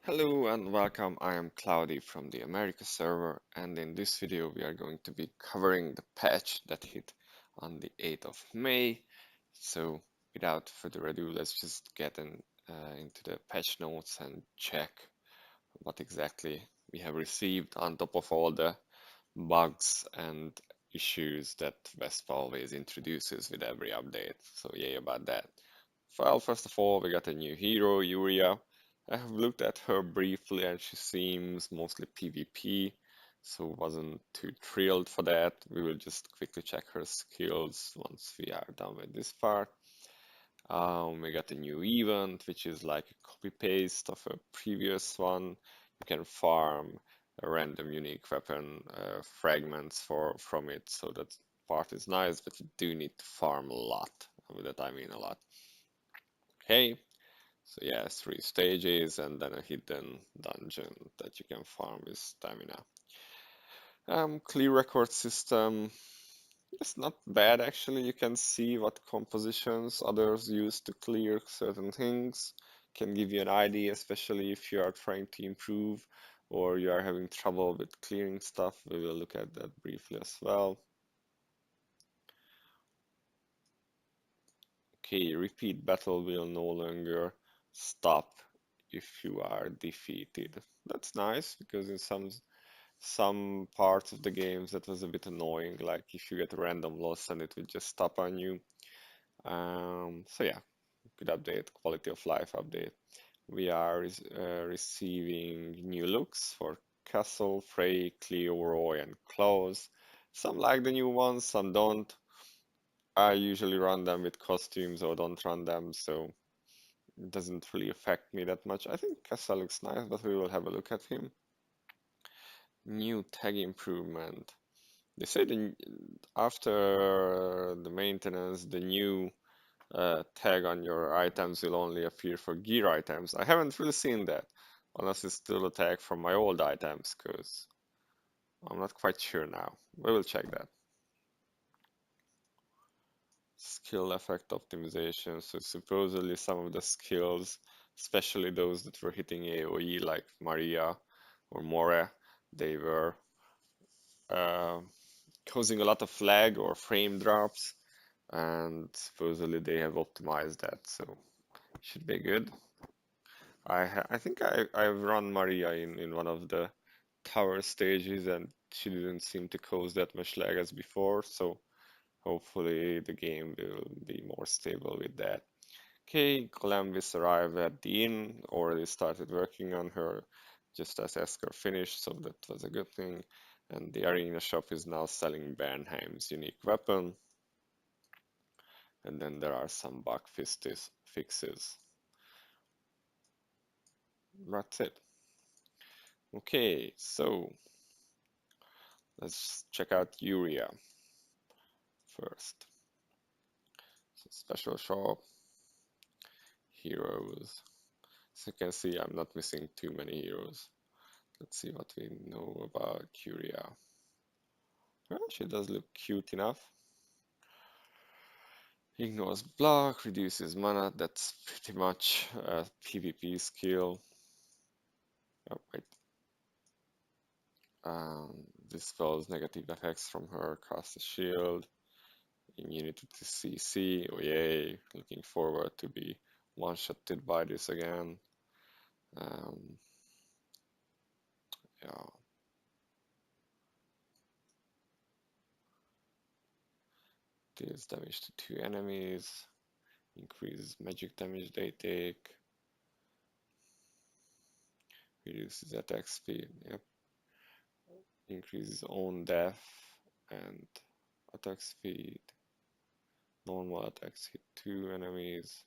Hello and welcome. I am Cloudie from the America server, and in this video we are going to be covering the patch that hit on the 8th of May. So without further ado, let's just get into the patch notes and check what exactly we have received on top of all the bugs and issues that Vespa always introduces with every update. So yay about that. Well, first of all, we got a new hero, Yuria. I have looked at her briefly and she seems mostly PvP, so wasn't too thrilled for that. We will just quickly check her skills once we are done with this part. We got a new event, which is like a copy-paste of a previous one. You can farm a random unique weapon fragments from it, so that part is nice, but you do need to farm a lot. With that I mean a lot. Okay, so yeah, 3 stages and then a hidden dungeon that you can farm with stamina. Clear record system. It's not bad actually. You can see what compositions others use to clear certain things. Can give you an idea, especially if you are trying to improve or you are having trouble with clearing stuff. We will look at that briefly as well. Okay, repeat battle will no longer stop if you are defeated. That's nice because in some parts of the games that was a bit annoying, like if you get a random loss and it would just stop on you. So yeah, good update, quality of life update. We are receiving new looks for Castle, Frey, Cleo, Roy, and Klaus. Some like the new ones, some don't. I usually run them with costumes or don't run them, so it doesn't really affect me that much. I think Castle looks nice, but we will have a look at him. New tag improvement. They say after the maintenance, the new tag on your items will only appear for gear items. I haven't really seen that, unless it's still a tag from my old items, because I'm not quite sure now. We will check that. Skill effect optimization. So supposedly some of the skills, especially those that were hitting AoE, like Maria or More, they were uh, causing a lot of lag or frame drops, and supposedly they have optimized that, so it should be good. I think I've run Maria in one of the tower stages, and she didn't seem to cause that much lag as before, so hopefully the game will be more stable with that. Okay, Glamvis arrived at the inn, already started working on her just as Esker finished, so that was a good thing. And the arena shop is now selling Bernheim's unique weapon. And then there are some bug fixes. That's it. Okay, so let's check out Yuria first. So special shop, heroes. As you can see, I'm not missing too many heroes. Let's see what we know about Yuria. Well, she does look cute enough. Ignores block, reduces mana. That's pretty much a PvP skill. Oh, wait. Dispels negative effects from her. Cast a shield. Immunity to CC. Oh yay! Looking forward to be one-shotted by this again. Um, yeah. Deals damage to 2 enemies. Increases magic damage they take. Reduces attack speed. Yep. Increases own death and attack speed. Normal attacks hit 2 enemies.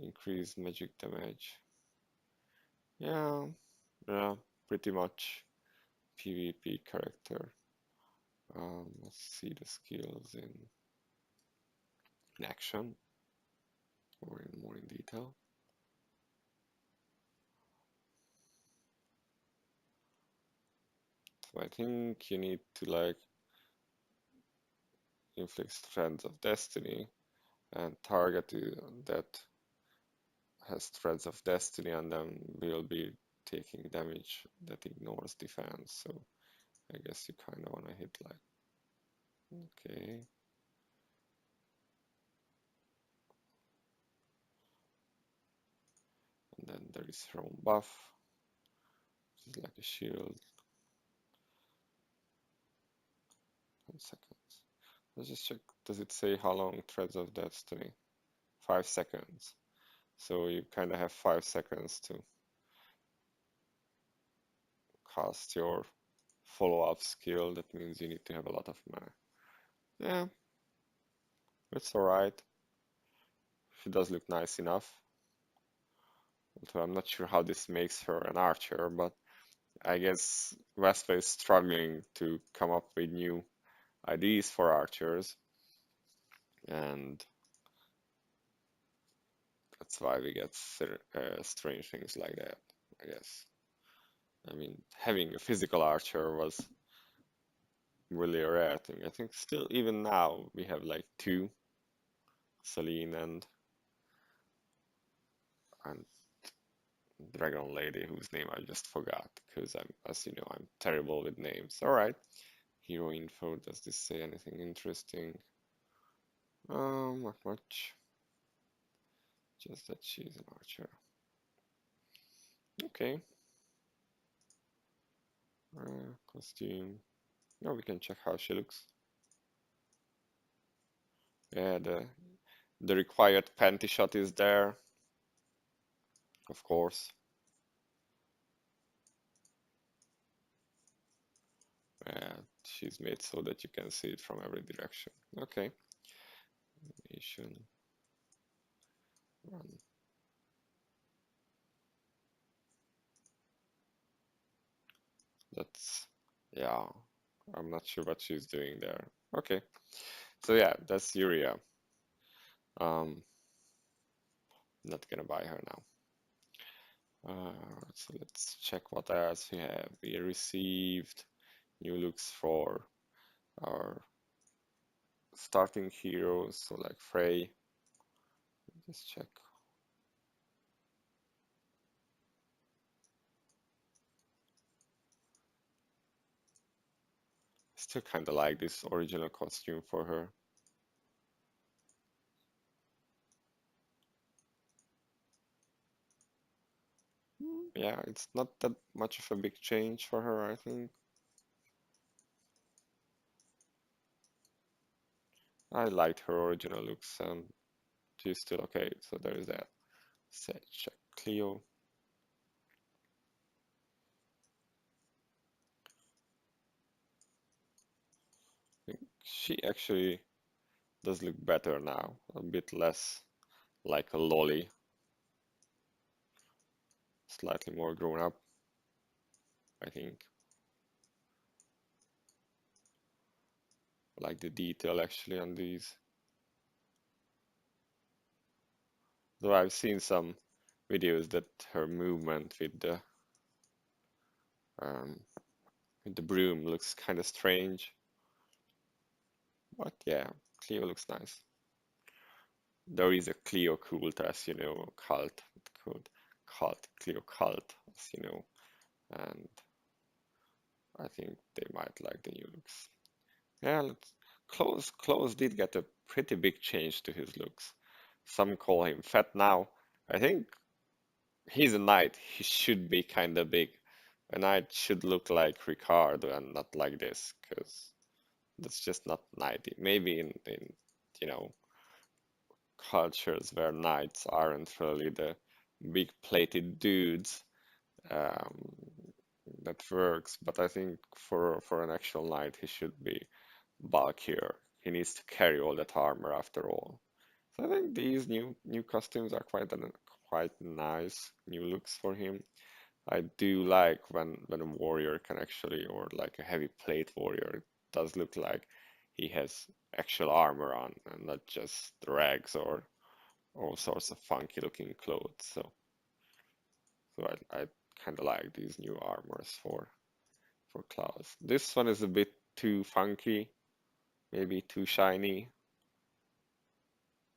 Increase magic damage. Yeah, yeah, pretty much PvP character. Let's see the skills in action or in more in detail. So I think you need to like inflict strands of destiny and target that has Threads of Destiny, and then we'll be taking damage that ignores defense. So I guess you kind of want to hit like, okay. And then there is her own buff, which is like a shield. 10 seconds. Let's just check. Does it say how long Threads of Destiny? 5 seconds. So you kind of have 5 seconds to cast your follow-up skill. That means you need to have a lot of mana. Yeah, it's alright. She does look nice enough. Although I'm not sure how this makes her an archer, but I guess Vespa is struggling to come up with new ideas for archers, and that's why we get strange things like that, I guess. I mean, having a physical archer was really a rare thing. I think still, even now, we have like two, Celine and Dragon Lady, whose name I just forgot, because as you know, I'm terrible with names. All right, hero info. Does this say anything interesting? Not much. Just that she's an archer. Okay. Costume. Now we can check how she looks. Yeah, the required panty shot is there, of course. She's made so that you can see it from every direction. Okay. Animation. Run. That's, yeah, I'm not sure what she's doing there. Okay. So yeah, that's Yuria. Not gonna buy her now. So let's check what else we have. We received new looks for our starting heroes, so like Frey. Just check. Still kind of like this original costume for her. Yeah, it's not that much of a big change for her, I think. I liked her original looks, and she's still okay, so there is that. Set check Cleo. I think she actually does look better now, a bit less like a lolly, slightly more grown up, I think. Like the detail actually on these. Though I've seen some videos that her movement um, with the broom looks kind of strange. But yeah, Cleo looks nice. There is a Cleo cult, as you know, Cleo cult, as you know, and I think they might like the new looks. Yeah, Close did get a pretty big change to his looks. Some call him fat now. I think he's a knight. He should be kind of big. A knight should look like Ricardo and not like this, because that's just not knighty. Maybe in you know cultures where knights aren't really the big plated dudes, um, that works. But I think for an actual knight, he should be bulkier. He needs to carry all that armor after all. So I think these new costumes are quite nice new looks for him. I do like when a warrior can actually, or like a heavy plate warrior, it does look like he has actual armor on and not just rags or all sorts of funky looking clothes. So I kind of like these new armors for Klaus. This one is a bit too funky, maybe too shiny,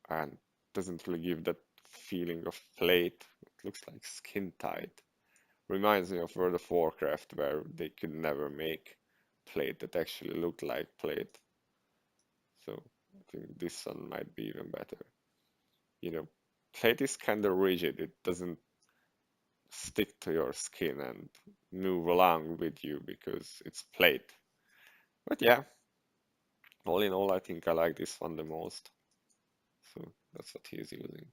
and doesn't really give that feeling of plate. It looks like skin tight. Reminds me of World of Warcraft, where they could never make plate that actually looked like plate. So I think this one might be even better. You know, plate is kind of rigid. It doesn't stick to your skin and move along with you because it's plate. But yeah, all in all, I think I like this one the most. So that's what he's using.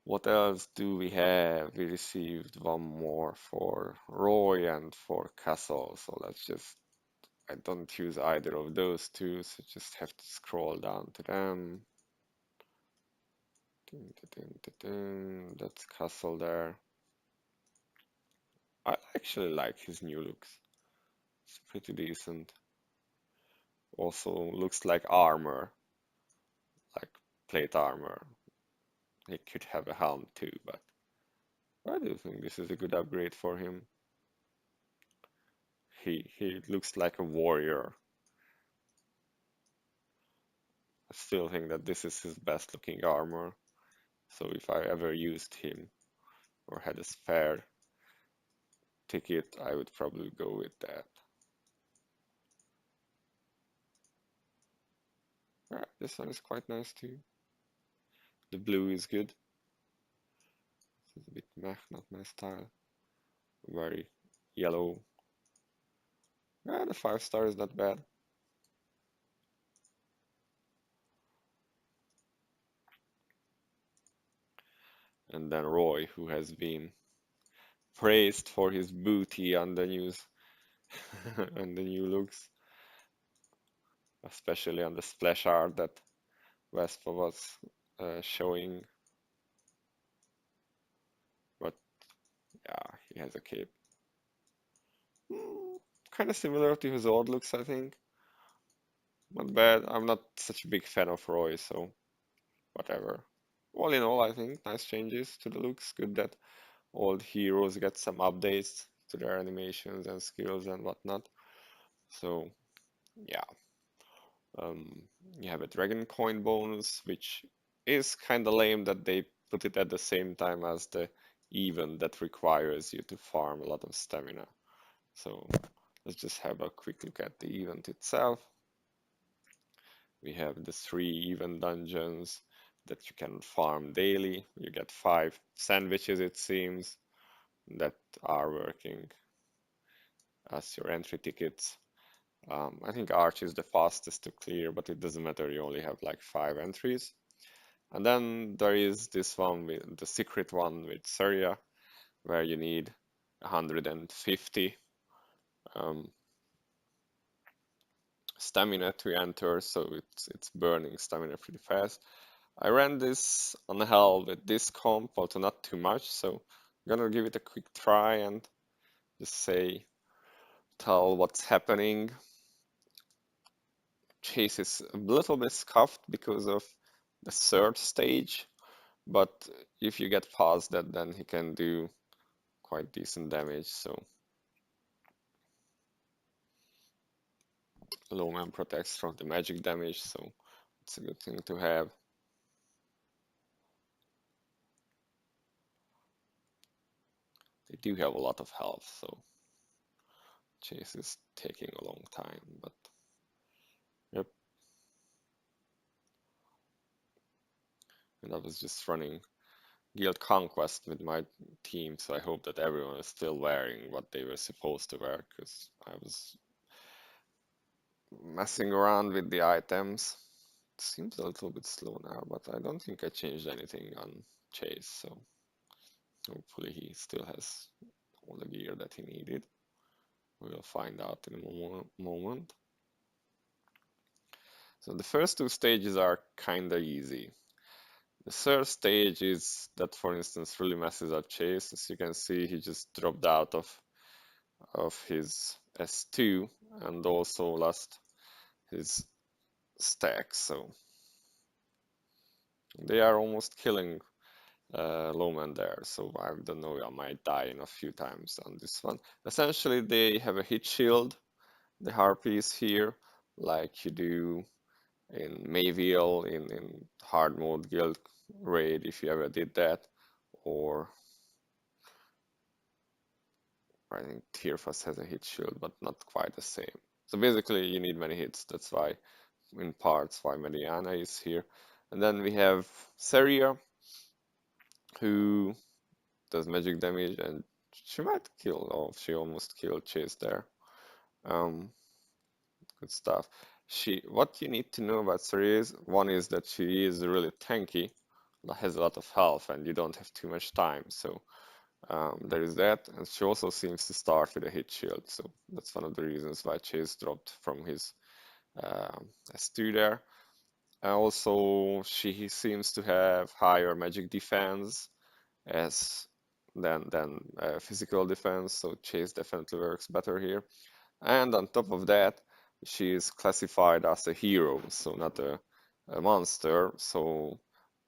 What else do we have? We received one more for Roy and for Castle. So let's just, I don't use either of those two, so just have to scroll down to them. Dun, dun, dun, dun. That's Castle there. I actually like his new looks. It's pretty decent. Also looks like armor, like plate armor. He could have a helm too, but I do think this is a good upgrade for him. He looks like a warrior. I still think that this is his best looking armor. So if I ever used him or had a spare ticket, I would probably go with that. Yeah, this one is quite nice too. The blue is good. It's a bit meh, not my style. Very yellow. Yeah, the 5-star is not bad. And then Roy, who has been praised for his booty on the news and the new looks, especially on the splash art that Vespa was showing. But yeah, he has a cape. Kind of similar to his old looks, I think. Not bad. I'm not such a big fan of Roy, so whatever. All in all, I think nice changes to the looks. Good that old heroes get some updates to their animations and skills and whatnot. So yeah, um, you have a dragon coin bonus, which is kind of lame that they put it at the same time as the event that requires you to farm a lot of stamina. So let's just have a quick look at the event itself. We have the 3 event dungeons that you can farm daily. You get 5 sandwiches, it seems, that are working as your entry tickets. I think Arch is the fastest to clear, but it doesn't matter, you only have like 5 entries. And then there is this one, with the secret one with Surya, where you need 150 um, stamina to enter, so it's burning stamina pretty fast. I ran this on hell with this comp, although not too much, so I'm gonna give it a quick try and just tell what's happening. Chase is a little bit scuffed because of the third stage, but if you get past that, then he can do quite decent damage, so Lowman protects from the magic damage, so it's a good thing to have. They do have a lot of health, so Chase is taking a long time, but yep. And I was just running Guild Conquest with my team, so I hope that everyone is still wearing what they were supposed to wear, because I was messing around with the items. It seems a little bit slow now, but I don't think I changed anything on Chase, so hopefully he still has all the gear that he needed. We'll find out in a moment. So the first 2 stages are kinda easy. The third stage is that, for instance, really messes up Chase. As you can see, he just dropped out of his S2 and also lost his stack. So they are almost killing Lowman there. So I don't know, I might die in a few times on this one. Essentially, they have a hit shield, the harpies here, like you do in Mayville in hard mode guild raid if you ever did that, or I think Tearfast has a hit shield, but not quite the same. So basically, you need many hits. That's why, in parts, why Mediana is here. And then we have Seria, who does magic damage, and she might kill. Oh, she almost killed Chase there. Um, Good stuff. What you need to know about Seria is, one is that she is really tanky, has a lot of health, and you don't have too much time. So there is that, and she also seems to start with a hit shield, so that's one of the reasons why Chase dropped from his S2 there. And also, she seems to have higher magic defense as than physical defense, so Chase definitely works better here. And on top of that, she is classified as a hero, so not a monster, so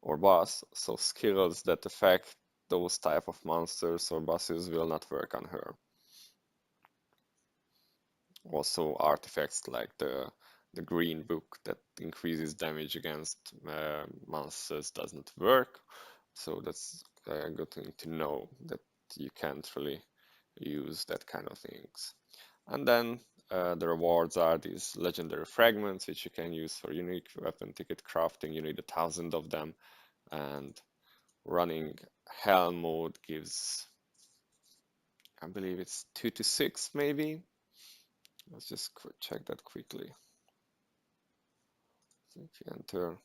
or boss. So skills that affect those type of monsters or bosses will not work on her. Also, artifacts like the green book that increases damage against monsters does not work. So that's a good thing to know that you can't really use that kind of things. And then the rewards are these legendary fragments, which you can use for unique weapon ticket crafting. You need 1,000 of them, and running hell mode gives, I believe it's 2 to 6 maybe. Let's just check that quickly. So if you enter,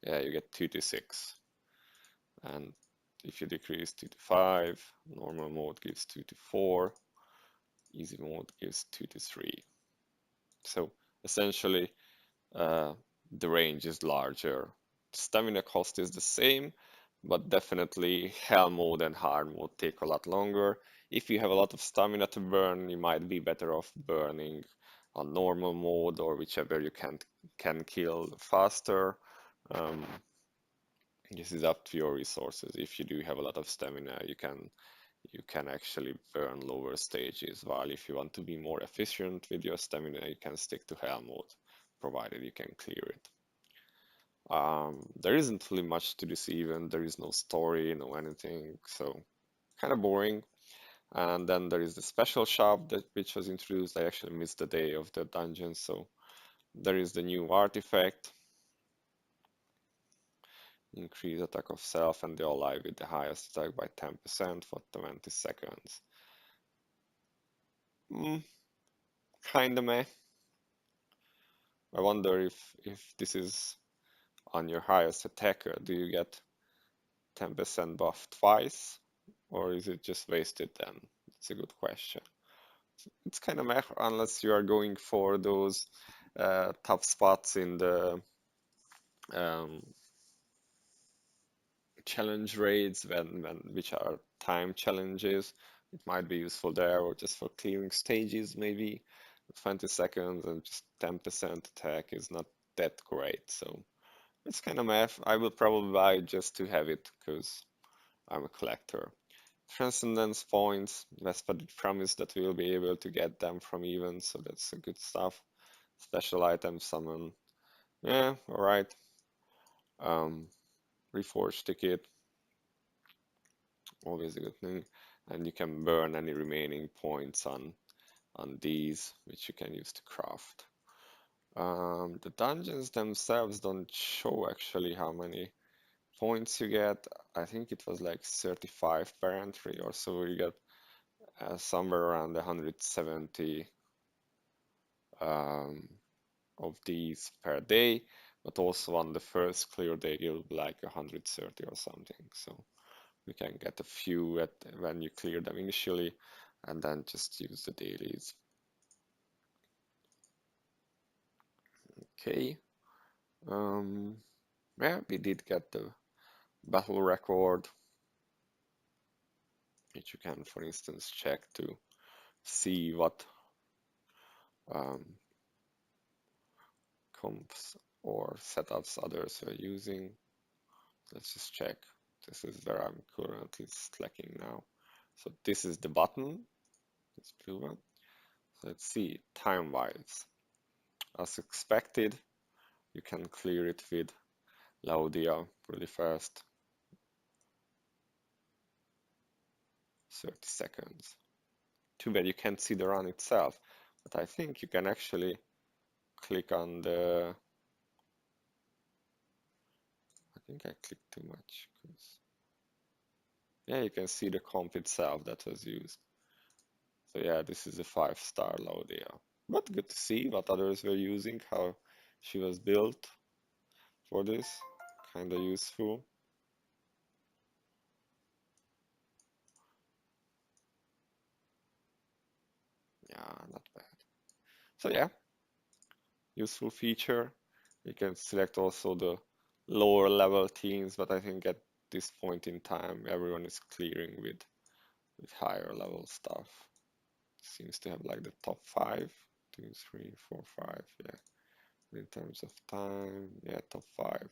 yeah, you get 2 to 6. And if you decrease 2 to 5, normal mode gives 2 to 4, easy mode gives 2 to 3. So essentially, uh, the range is larger. Stamina cost is the same, but definitely hell mode and hard mode take a lot longer. If you have a lot of stamina to burn, you might be better off burning on normal mode or whichever you can kill faster. Um, this is up to your resources. If you do have a lot of stamina, you can actually burn lower stages, while if you want to be more efficient with your stamina, you can stick to hell mode, provided you can clear it. There isn't really much to this event. There is no story, no anything, so kind of boring. And then there is the special shop which was introduced. I actually missed the day of the dungeon, so there is the new artifact, increase attack of self and the ally with the highest attack by 10% for 20 seconds. Mm, Kinda meh. I wonder if this is on your highest attacker, do you get 10% buff twice, or is it just wasted then? It's a good question. It's kind of meh unless you are going for those tough spots in the um, challenge raids when which are time challenges. It might be useful there, or just for clearing stages maybe. 20 seconds and just 10% attack is not that great, so it's kind of meh. I will probably buy it just to have it because I'm a collector. Transcendence points, Vespa did promise that we will be able to get them from events, so that's a good stuff. Special item summon, yeah, alright. Um, Reforge ticket, always a good thing. And you can burn any remaining points on these, which you can use to craft. The dungeons themselves don't show actually how many points you get. I think it was like 35 per entry or so. You get somewhere around 170 um, of these per day, but also on the first clear day you'll be like 130 or something. So you can get a few when you clear them initially, and then just use the dailies. Okay. Um, yeah, we did get the battle record, which you can, for instance, check to see what um, comps or setups others are using. Let's just check. This is where I'm currently slacking now. So this is the button, this blue one. So let's see, time-wise. As expected, you can clear it with Cloudie really fast. 30 seconds. Too bad you can't see the run itself, but I think you can actually click on the. I think I clicked too much. Yeah, you can see the comp itself that was used. So yeah, this is a 5-star Cloudie. But good to see what others were using, how she was built for this. Kinda useful. Yeah, not bad. So yeah, useful feature. You can select also the lower level teams, but I think at this point in time, everyone is clearing with higher level stuff. Seems to have like the top 5, 2, 3, 4, 5. Yeah, in terms of time, yeah, top 5.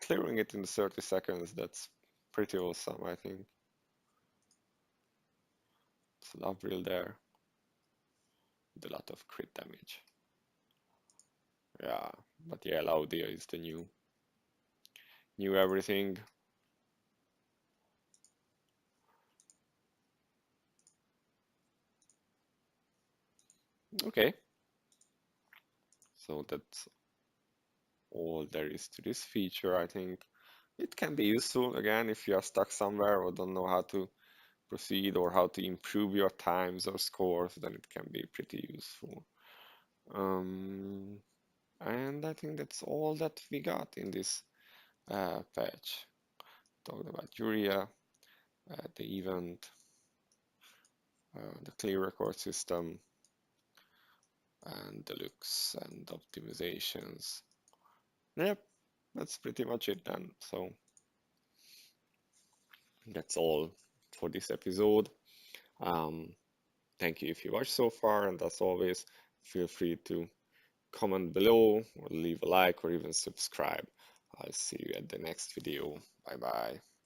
Clearing it in 30 seconds, that's pretty awesome, I think. It's an upgrade there with a lot of crit damage. Yeah, but yeah, Laudia is the new everything. Okay, so that's all there is to this feature. I think it can be useful again if you are stuck somewhere or don't know how to proceed or how to improve your times or scores, then it can be pretty useful. Um, and I think that's all that we got in this patch. Talked about Yuria, the event, the clear record system, and the looks and optimizations. Yep, that's pretty much it then. So that's all for this episode. Um, Thank you if you watched so far, and as always, feel free to comment below or leave a like or even subscribe. I'll see you at the next video. Bye bye.